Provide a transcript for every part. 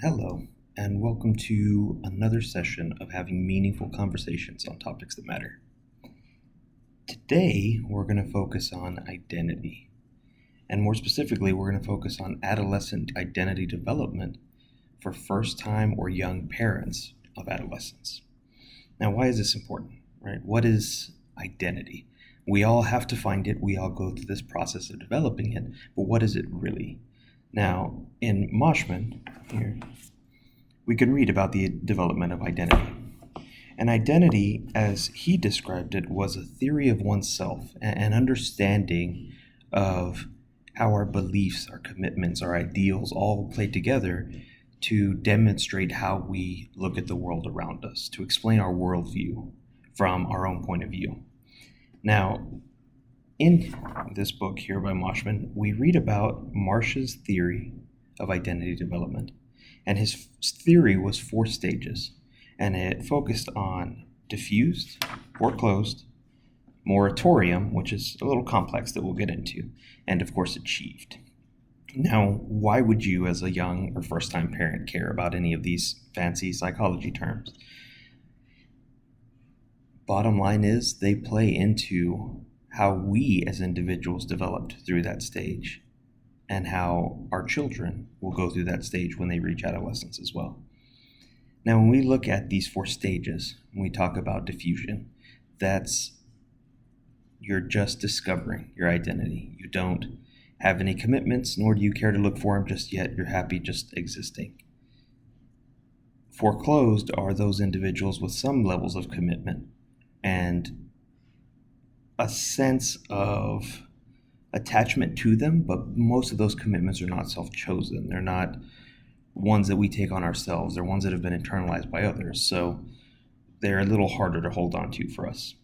Hello, and welcome to another session of having meaningful conversations on topics that matter. Today, we're going to focus on identity, and more specifically, we're going to focus on adolescent identity development for first-time or young parents of adolescents. Now, why is this important, right? What is identity? We all have to find it. We all go through this process of developing it, but what is it really? Now, in Moshman, here, we can read about the development of identity. And identity, as he described it, was a theory of oneself, an understanding of how our beliefs, our commitments, our ideals all play together to demonstrate how we look at the world around us, to explain our worldview from our own point of view. Now, in this book here by Moshman, we read about Marsh's theory of identity development. And his theory was 4 stages, and it focused on diffused, foreclosed, moratorium, which is a little complex that we'll get into, and of course achieved. Now, why would you as a young or first-time parent care about any of these fancy psychology terms? Bottom line is they play into how we as individuals developed through that stage and how our children will go through that stage when they reach adolescence as well. Now, when we look at these 4 stages, when we talk about diffusion, that's you're just discovering your identity. You don't have any commitments, nor do you care to look for them just yet. You're happy just existing. Foreclosed are those individuals with some levels of commitment and a sense of attachment to them, but most of those commitments are not self-chosen. They're not ones that we take on ourselves. They're ones that have been internalized by others, so they're a little harder to hold on to for us.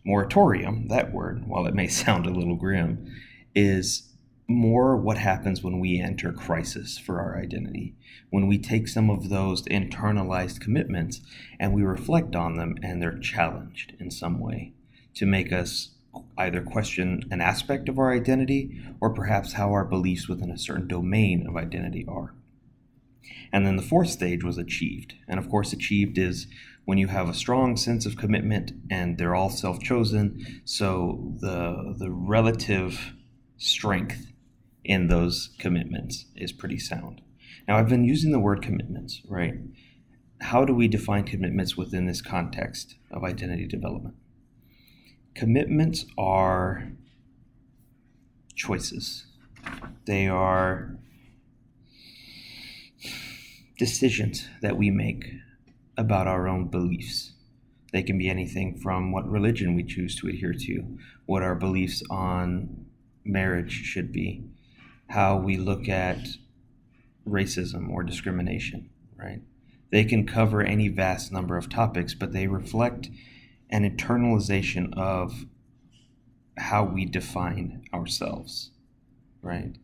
Moratorium, that word, while it may sound a little grim, is more what happens when we enter crisis for our identity, when we take some of those internalized commitments and we reflect on them and they're challenged in some way to make us either question an aspect of our identity or perhaps how our beliefs within a certain domain of identity are. And then the 4th stage was achieved. And of course, achieved is when you have a strong sense of commitment and they're all self-chosen, so the relative strength in those commitments is pretty sound. Now, I've been using the word commitments, right? How do we define commitments within this context of identity development? Commitments are choices. They are decisions that we make about our own beliefs. They can be anything from what religion we choose to adhere to, what our beliefs on marriage should be, how we look at racism or discrimination, right? They can cover any vast number of topics, but they reflect an internalization of how we define ourselves, right?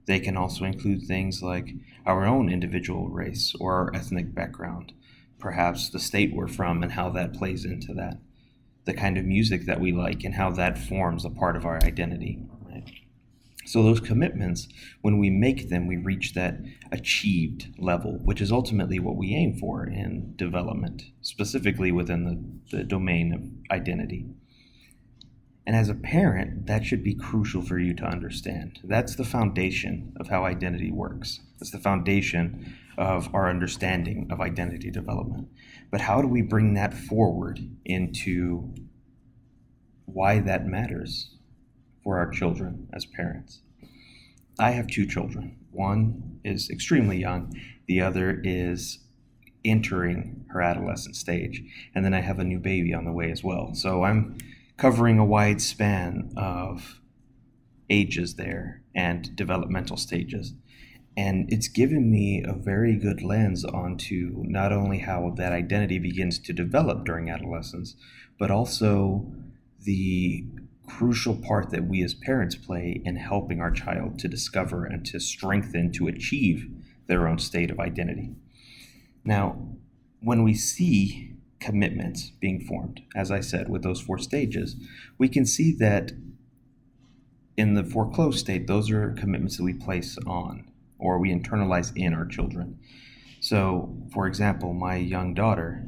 They can also include things like our own individual race or our ethnic background, perhaps the state we're from and how that plays into that, the kind of music that we like and how that forms a part of our identity, right? So those commitments, when we make them, we reach that achieved level, which is ultimately what we aim for in development, specifically within the domain of identity. And as a parent, that should be crucial for you to understand. That's the foundation of how identity works. That's the foundation of our understanding of identity development. But how do we bring that forward into why that matters for our children as parents? I have 2 children. One is extremely young. The other is entering her adolescent stage. And then I have a new baby on the way as well. So I'm covering a wide span of ages there and developmental stages. And it's given me a very good lens onto not only how that identity begins to develop during adolescence, but also the crucial part that we as parents play in helping our child to discover and to strengthen, to achieve their own state of identity. Now, when we see commitments being formed, as I said, with those 4 stages, we can see that in the foreclosed state, those are commitments that we place on or we internalize in our children. So, for example, my young daughter,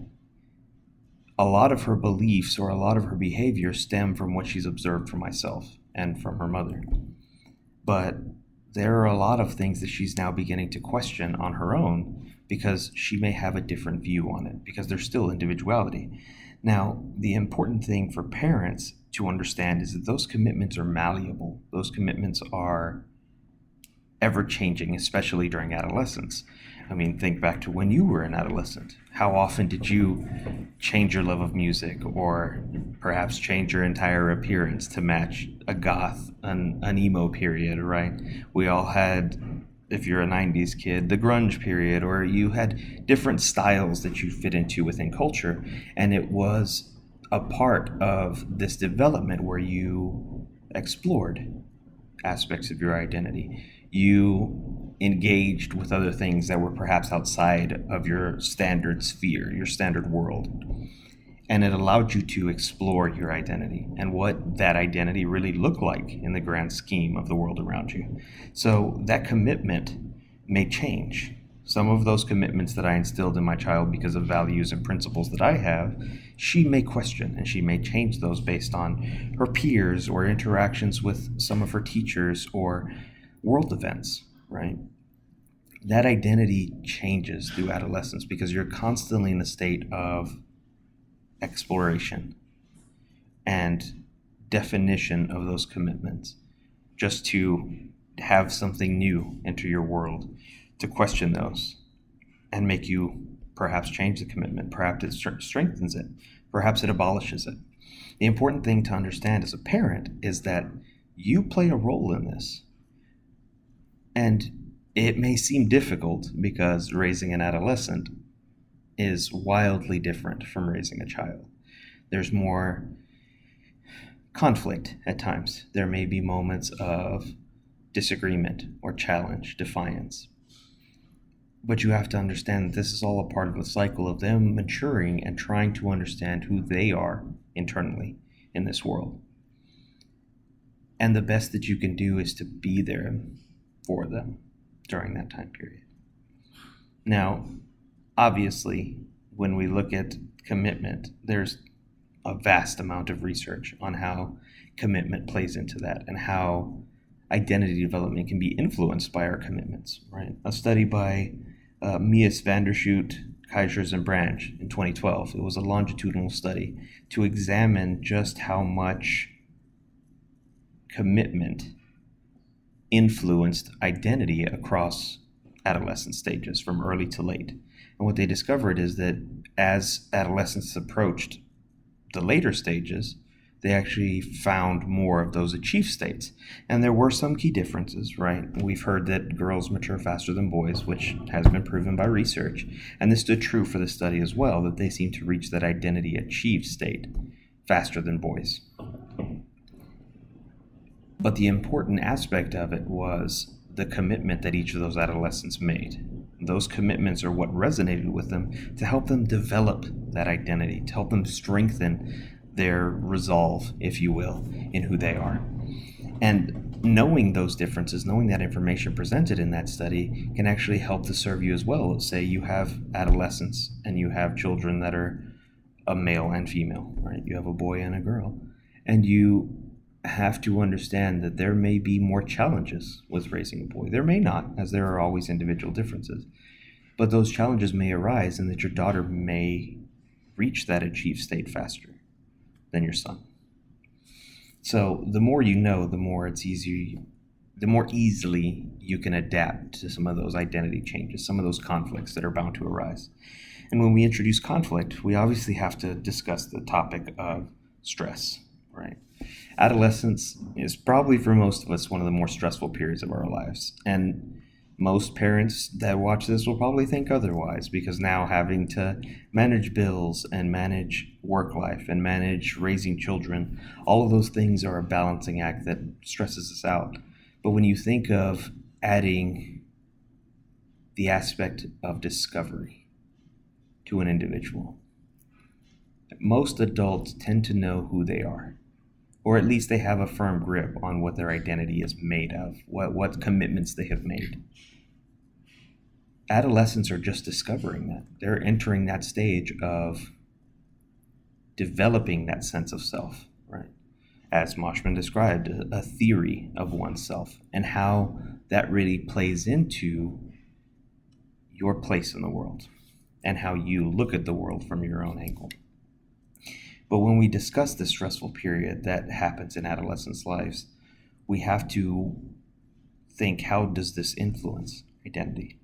a lot of her beliefs or a lot of her behavior stem from what she's observed from myself and from her mother. But there are a lot of things that she's now beginning to question on her own because she may have a different view on it, because there's still individuality. Now, the important thing for parents to understand is that those commitments are malleable. Those commitments are ever changing, especially during adolescence. I mean, think back to when you were an adolescent. How often did you change your love of music, or perhaps change your entire appearance to match a goth, an emo period, right? We all had, if you're a 90s kid, the grunge period, or you had different styles that you fit into within culture. And it was a part of this development where you explored aspects of your identity. You engaged with other things that were perhaps outside of your standard sphere, your standard world. And it allowed you to explore your identity and what that identity really looked like in the grand scheme of the world around you. So that commitment may change. Some of those commitments that I instilled in my child because of values and principles that I have, she may question, and she may change those based on her peers or interactions with some of her teachers or world events, right? That identity changes through adolescence because you're constantly in a state of exploration and definition of those commitments, just to have something new enter your world, to question those and make you perhaps change the commitment. Perhaps it strengthens it. Perhaps it abolishes it. The important thing to understand as a parent is that you play a role in this. And it may seem difficult because raising an adolescent is wildly different from raising a child. There's more conflict at times. There may be moments of disagreement or challenge, defiance. But you have to understand that this is all a part of the cycle of them maturing and trying to understand who they are internally in this world. And the best that you can do is to be there for them during that time period. Now, obviously, when we look at commitment, there's a vast amount of research on how commitment plays into that and how identity development can be influenced by our commitments, right? A study by Mies van der Schoot, Keijers and Branch in 2012. It was a longitudinal study to examine just how much commitment influenced identity across adolescent stages from early to late. And what they discovered is that as adolescents approached the later stages, they actually found more of those achieved states. And there were some key differences, right? We've heard that girls mature faster than boys, which has been proven by research. And this stood true for the study as well, that they seem to reach that identity achieved state faster than boys. But the important aspect of it was the commitment that each of those adolescents made. Those commitments are what resonated with them to help them develop that identity, to help them strengthen their resolve, if you will, in who they are. And knowing those differences, knowing that information presented in that study can actually help to serve you as well. Let's say you have adolescents and you have children that are a male and female, right? You have a boy and a girl. And you have to understand that there may be more challenges with raising a boy. There may not, as there are always individual differences. But those challenges may arise and that your daughter may reach that achieved state faster than your son. So the more you know, the more easily you can adapt to some of those identity changes, some of those conflicts that are bound to arise. And when we introduce conflict, we obviously have to discuss the topic of stress, right? Adolescence is probably for most of us one of the more stressful periods of our lives. And most parents that watch this will probably think otherwise, because now having to manage bills and manage work life and manage raising children, all of those things are a balancing act that stresses us out. But when you think of adding the aspect of discovery to an individual, most adults tend to know who they are, or at least they have a firm grip on what their identity is made of, what commitments they have made. adolescents are just discovering that. They're entering that stage of developing that sense of self, right? As Moshman described, a theory of oneself and how that really plays into your place in the world and how you look at the world from your own angle. But when we discuss the stressful period that happens in adolescents' lives, we have to think, how does this influence identity?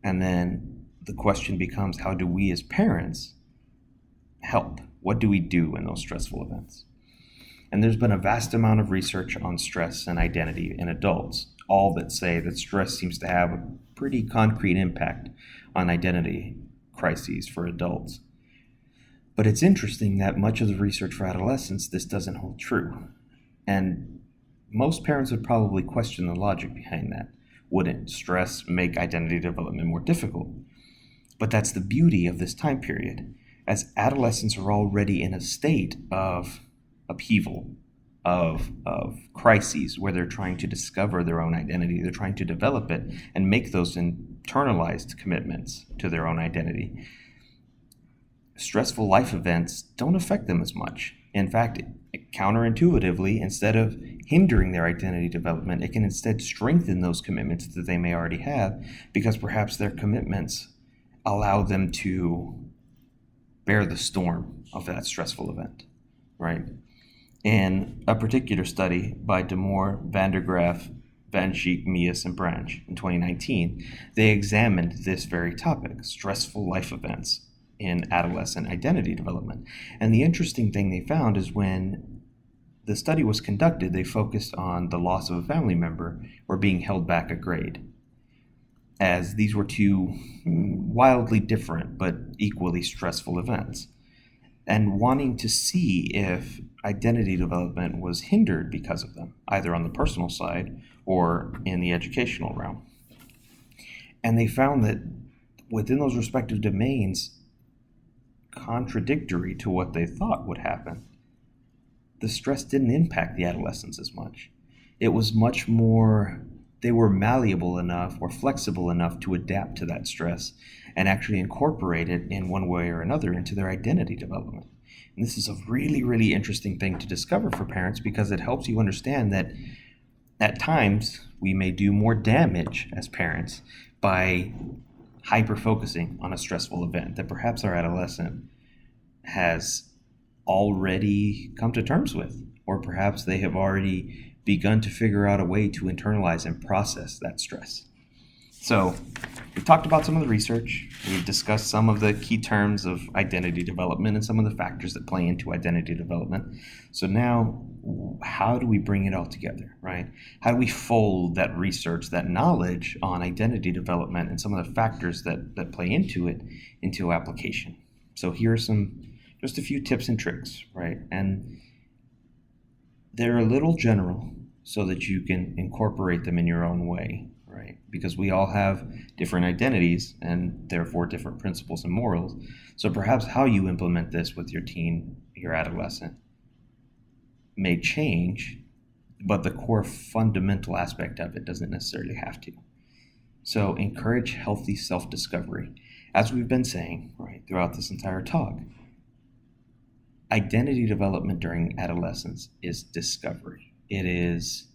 And then the question becomes, how do we as parents help? What do we do in those stressful events? And there's been a vast amount of research on stress and identity in adults, all that say that stress seems to have a pretty concrete impact on identity crises for adults. But it's interesting that much of the research for adolescents, this doesn't hold true. And most parents would probably question the logic behind that. Wouldn't stress make identity development more difficult? But that's the beauty of this time period, as adolescents are already in a state of upheaval, of crises, where they're trying to discover their own identity. They're trying to develop it and make those internalized commitments to their own identity. Stressful life events don't affect them as much. In fact, counterintuitively, instead of hindering their identity development, it can instead strengthen those commitments that they may already have, because perhaps their commitments allow them to bear the storm of that stressful event, right? In a particular study by De Moore, Van der Graaf, Van Schiek, Mias, and Branch in 2019, they examined this very topic, stressful life events in adolescent identity development. And the interesting thing they found is when the study was conducted, they focused on the loss of a family member or being held back a grade, as these were two wildly different but equally stressful events, and wanting to see if identity development was hindered because of them, either on the personal side or in the educational realm. And they found that within those respective domains, contradictory to what they thought would happen, the stress didn't impact the adolescents as much. It was much more, they were malleable enough or flexible enough to adapt to that stress and actually incorporate it in one way or another into their identity development. And this is a really, really interesting thing to discover for parents, because it helps you understand that at times we may do more damage as parents by hyper-focusing on a stressful event that perhaps our adolescent has already come to terms with, or perhaps they have already begun to figure out a way to internalize and process that stress. So we've talked about some of the research, we've discussed some of the key terms of identity development and some of the factors that play into identity development. So now, how do we bring it all together, right? How do we fold that research, that knowledge on identity development and some of the factors that play into it into application? So here are just a few tips and tricks, right? And they're a little general so that you can incorporate them in your own way, right? Because we all have different identities and therefore different principles and morals. So perhaps how you implement this with your teen, your adolescent, may change, but the core fundamental aspect of it doesn't necessarily have to. So encourage healthy self-discovery. As we've been saying, right, throughout this entire talk, identity development during adolescence is discovery. It is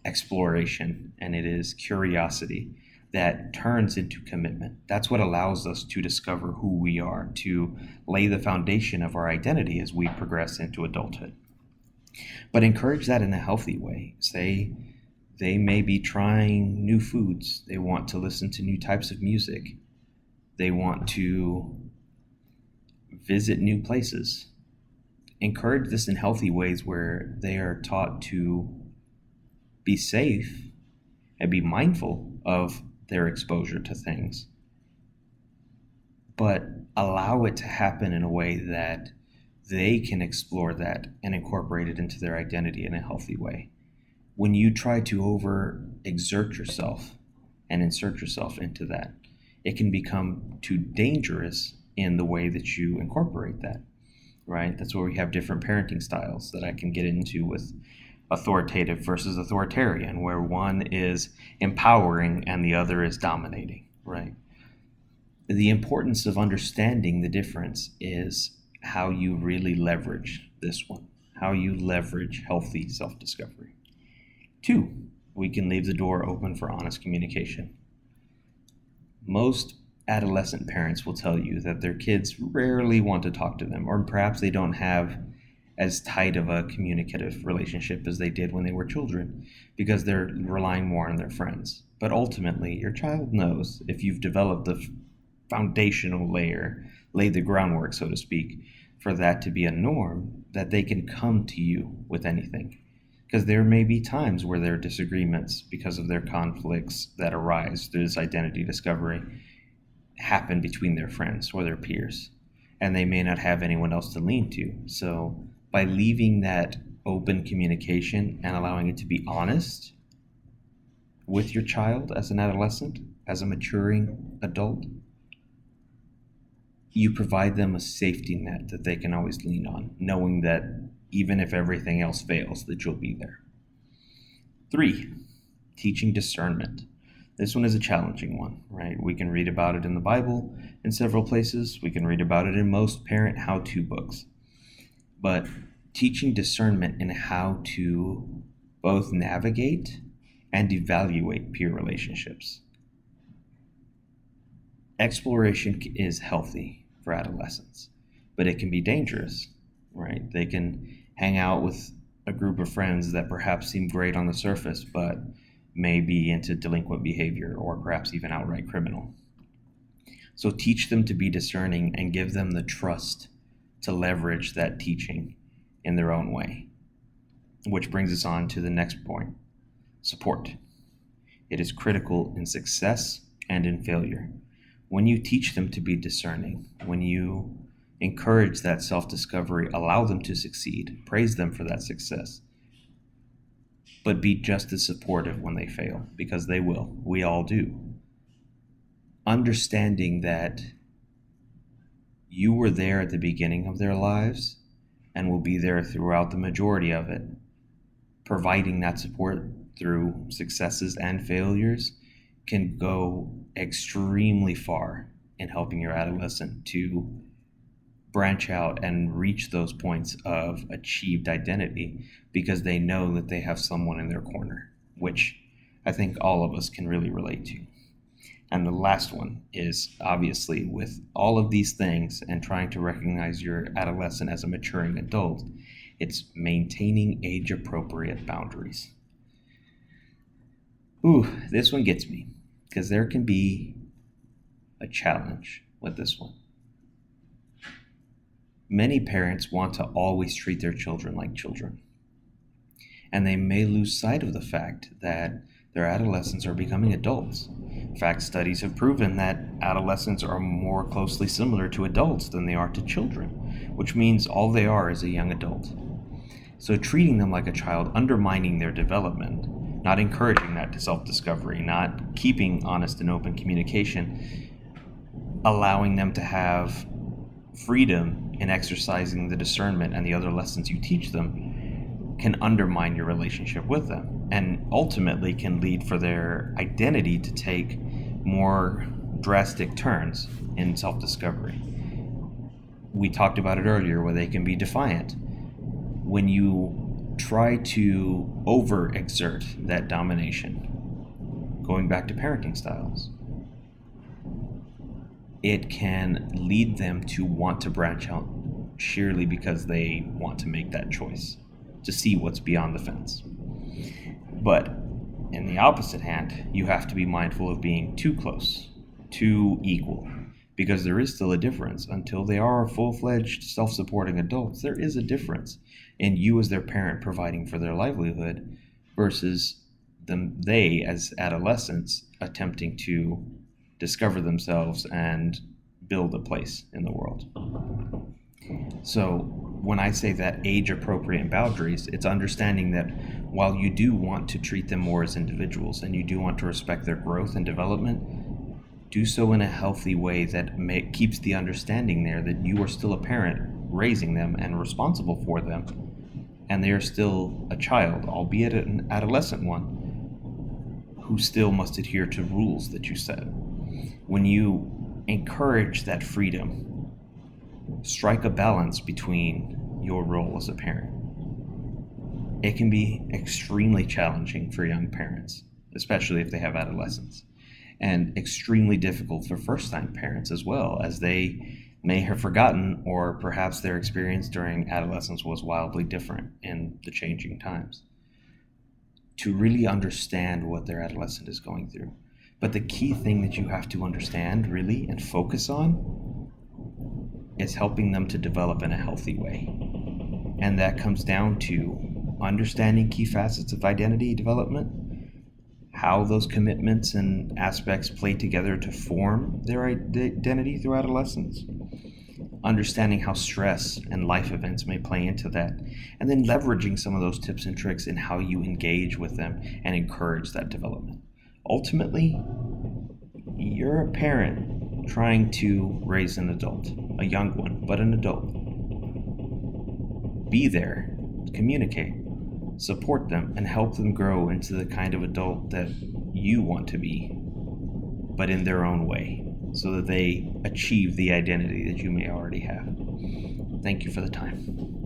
exploration, and it is curiosity that turns into commitment. That's what allows us to discover who we are, to lay the foundation of our identity as we progress into adulthood. But encourage that in a healthy way. Say they may be trying new foods. They want to listen to new types of music. They want to visit new places. Encourage this in healthy ways where they are taught to be safe and be mindful of their exposure to things, but allow it to happen in a way that they can explore that and incorporate it into their identity in a healthy way. When you try to overexert yourself and insert yourself into that, it can become too dangerous in the way that you incorporate that, right? That's where we have different parenting styles that I can get into with authoritative versus authoritarian, where one is empowering and the other is dominating, right? The importance of understanding the difference is how you really leverage this one, how you leverage healthy self-discovery. 2, we can leave the door open for honest communication. Most adolescent parents will tell you that their kids rarely want to talk to them, or perhaps they don't have as tight of a communicative relationship as they did when they were children, because they're relying more on their friends. But ultimately, your child knows, if you've developed the foundational layer, laid the groundwork, so to speak, for that to be a norm, that they can come to you with anything. Because there may be times where there are disagreements because of their conflicts that arise through this identity discovery happen between their friends or their peers, and they may not have anyone else to lean to. So by leaving that open communication and allowing it to be honest with your child as an adolescent, as a maturing adult, you provide them a safety net that they can always lean on, knowing that even if everything else fails, that you'll be there. 3, teaching discernment. This one is a challenging one, right? We can read about it in the Bible in several places. We can read about it in most parent how-to books. But teaching discernment in how to both navigate and evaluate peer relationships. Exploration is healthy for adolescents, but it can be dangerous, right? They can hang out with a group of friends that perhaps seem great on the surface, but may be into delinquent behavior or perhaps even outright criminal. So teach them to be discerning and give them the trust to leverage that teaching in their own way. Which brings us on to the next point, support. It is critical in success and in failure. When you teach them to be discerning, when you encourage that self-discovery, allow them to succeed, praise them for that success, but be just as supportive when they fail, because they will. We all do. Understanding that you were there at the beginning of their lives and will be there throughout the majority of it, providing that support through successes and failures can go extremely far in helping your adolescent to branch out and reach those points of achieved identity, because they know that they have someone in their corner, which I think all of us can really relate to. And the last one is, obviously, with all of these things and trying to recognize your adolescent as a maturing adult, it's maintaining age-appropriate boundaries. This one gets me, because there can be a challenge with this one. Many parents want to always treat their children like children, and they may lose sight of the fact that their adolescents are becoming adults. In fact, studies have proven that adolescents are more closely similar to adults than they are to children, which means all they are is a young adult. So treating them like a child, undermining their development, not encouraging that to self-discovery, not keeping honest and open communication, allowing them to have freedom in exercising the discernment and the other lessons you teach them, can undermine your relationship with them, and ultimately can lead for their identity to take more drastic turns in self-discovery. We talked about it earlier, where they can be defiant. When you try to overexert that domination, going back to parenting styles, it can lead them to want to branch out sheerly because they want to make that choice, to see what's beyond the fence. But in the opposite hand, you have to be mindful of being too close, too equal, because there is still a difference. Until they are full-fledged, self-supporting adults, there is a difference in you as their parent providing for their livelihood versus they as adolescents attempting to discover themselves and build a place in the world. So when I say that age-appropriate boundaries, it's understanding that while you do want to treat them more as individuals and you do want to respect their growth and development, do so in a healthy way that keeps the understanding there that you are still a parent raising them and responsible for them, and they are still a child, albeit an adolescent one, who still must adhere to rules that you set. When you encourage that freedom, strike a balance between your role as a parent. It can be extremely challenging for young parents, especially if they have adolescents, and extremely difficult for first-time parents as well, as they may have forgotten, or perhaps their experience during adolescence was wildly different in the changing times, to really understand what their adolescent is going through. But the key thing that you have to understand really and focus on is helping them to develop in a healthy way. And that comes down to understanding key facets of identity development, how those commitments and aspects play together to form their identity through adolescence, understanding how stress and life events may play into that, and then leveraging some of those tips and tricks in how you engage with them and encourage that development. Ultimately, you're a parent trying to raise an adult, a young one, but an adult. Be there, communicate, support them, and help them grow into the kind of adult that you want to be, but in their own way, so that they achieve the identity that you may already have. Thank you for the time.